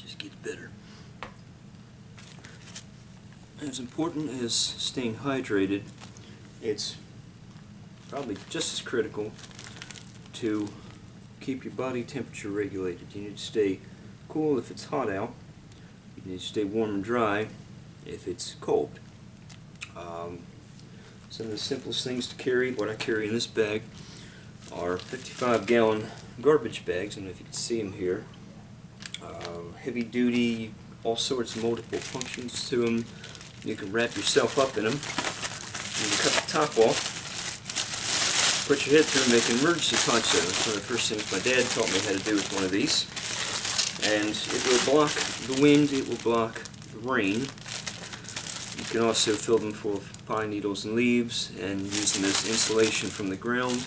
Just gets better. As important as staying hydrated, it's probably just as critical to keep your body temperature regulated. You need to stay cool if it's hot out. You need to stay warm and dry if it's cold. Some of the simplest things to carry, what I carry in this bag, are 55-gallon garbage bags. I don't know if you can see them here. Heavy duty, all sorts of multiple functions to them. You can wrap yourself up in them. You can cut the top off, put your head through and make an emergency poncho. That's one of the first things my dad taught me how to do with one of these. And it will block the wind, it will block the rain. You can also fill them full of pine needles and leaves and use them as insulation from the ground.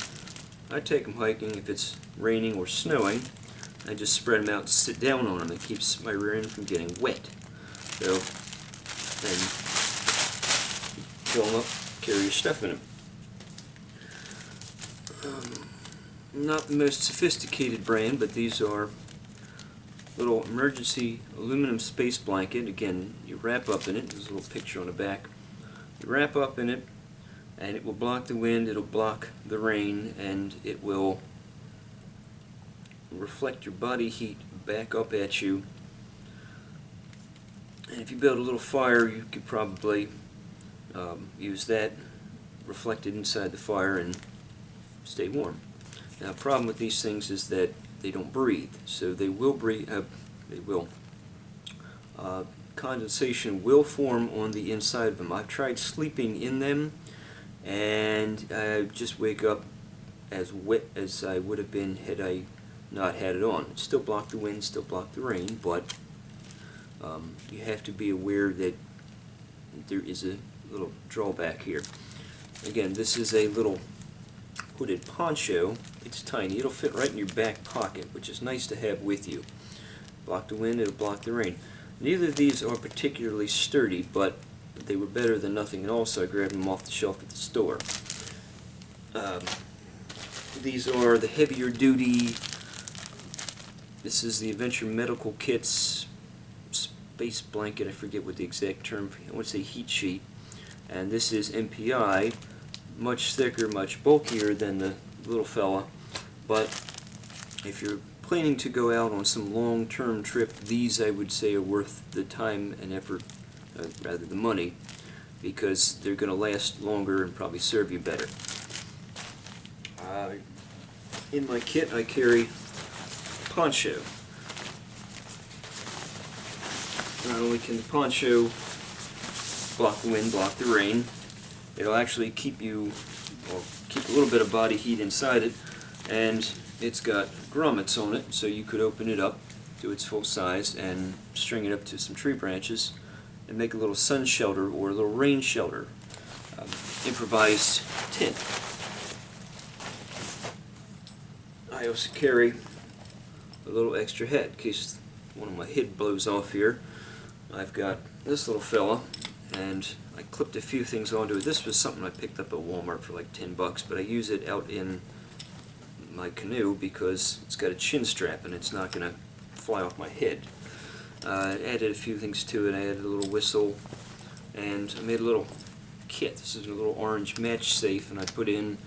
I take them hiking if it's raining or snowing. I just spread them out and sit down on them. It keeps my rear end from getting wet. So, then fill them up, carry your stuff in them. Not the most sophisticated brand, but these are little emergency aluminum space blanket. Again, you wrap up in it. There's a little picture on the back. You wrap up in it, and it will block the wind, it'll block the rain, and it will reflect your body heat back up at you. And if you build a little fire, you could probably use that reflected inside the fire and stay warm. Now, the problem with these things is that they don't breathe, so they will breathe. Condensation will form on the inside of them. I've tried sleeping in them, and I just wake up as wet as I would have been had I not had it on. It still block the wind, still block the rain, but you have to be aware that there is a little drawback here. Again, this is a little hooded poncho. It's tiny. It'll fit right in your back pocket, which is nice to have with you. Block the wind, it'll block the rain. Neither of these are particularly sturdy, but they were better than nothing, and also I grabbed them off the shelf at the store. These are the heavier duty. This is the Adventure Medical Kit's space blanket. I forget what the exact term, I want to say heat sheet. And this is MPI, much thicker, much bulkier than the little fella. But if you're planning to go out on some long-term trip, these I would say are worth the time and effort, rather the money, because they're going to last longer and probably serve you better. In my kit I carry poncho. Not only can the poncho block the wind, block the rain, it'll actually keep you, or keep a little bit of body heat inside it, and it's got grommets on it, so you could open it up to its full size and string it up to some tree branches and make a little sun shelter or a little rain shelter. Improvised tent. I also carry a little extra head in case one of my head blows off here. I've got this little fella, and I clipped a few things onto it. This was something I picked up at Walmart for like $10, but I use it out in my canoe because it's got a chin strap and it's not going to fly off my head. I added a few things to it. I added a little whistle, and I made a little kit. This is a little orange match safe, and I put in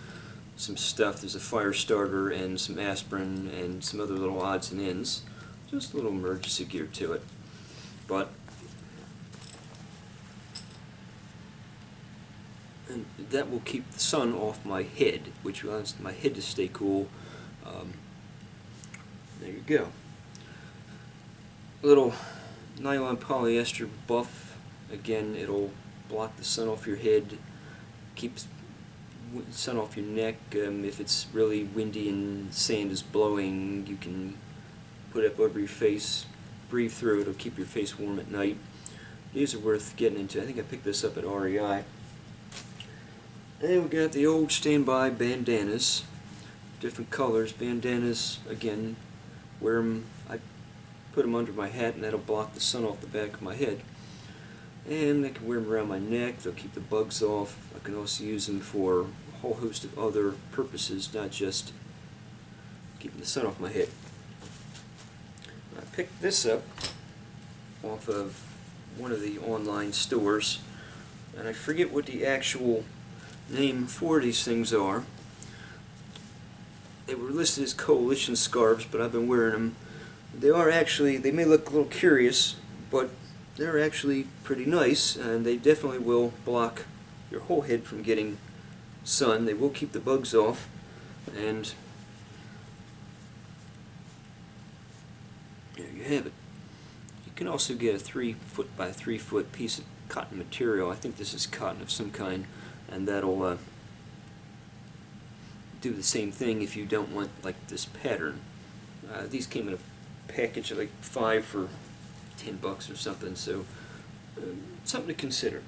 some stuff. There's a fire starter and some aspirin and some other little odds and ends. Just a little emergency gear to it. But and that will keep the sun off my head, which wants my head to stay cool. There you go. A little nylon polyester buff. Again, it'll block the sun off your head, keeps sun off your neck. If it's really windy and sand is blowing, you can put it up over your face, breathe through it, it'll keep your face warm at night. These are worth getting into. I think I picked this up at REI. And we got the old standby bandanas, different colors. Bandanas, again, wear them, I put them under my hat, and that'll block the sun off the back of my head. And I can wear them around my neck, they'll keep the bugs off. I can also use them for a whole host of other purposes, not just keeping the sun off my head. I picked this up off of one of the online stores, and I forget what the actual name for these things are. They were listed as Coalition scarves, but I've been wearing them. They are actually, they may look a little curious, but they're actually pretty nice, and they definitely will block your whole head from getting sun. They will keep the bugs off, and there you have it. You can also get a 3-foot by 3-foot piece of cotton material. I think this is cotton of some kind, and that'll do the same thing if you don't want like this pattern. These came in a package of like 5 for $10 or something, so something to consider.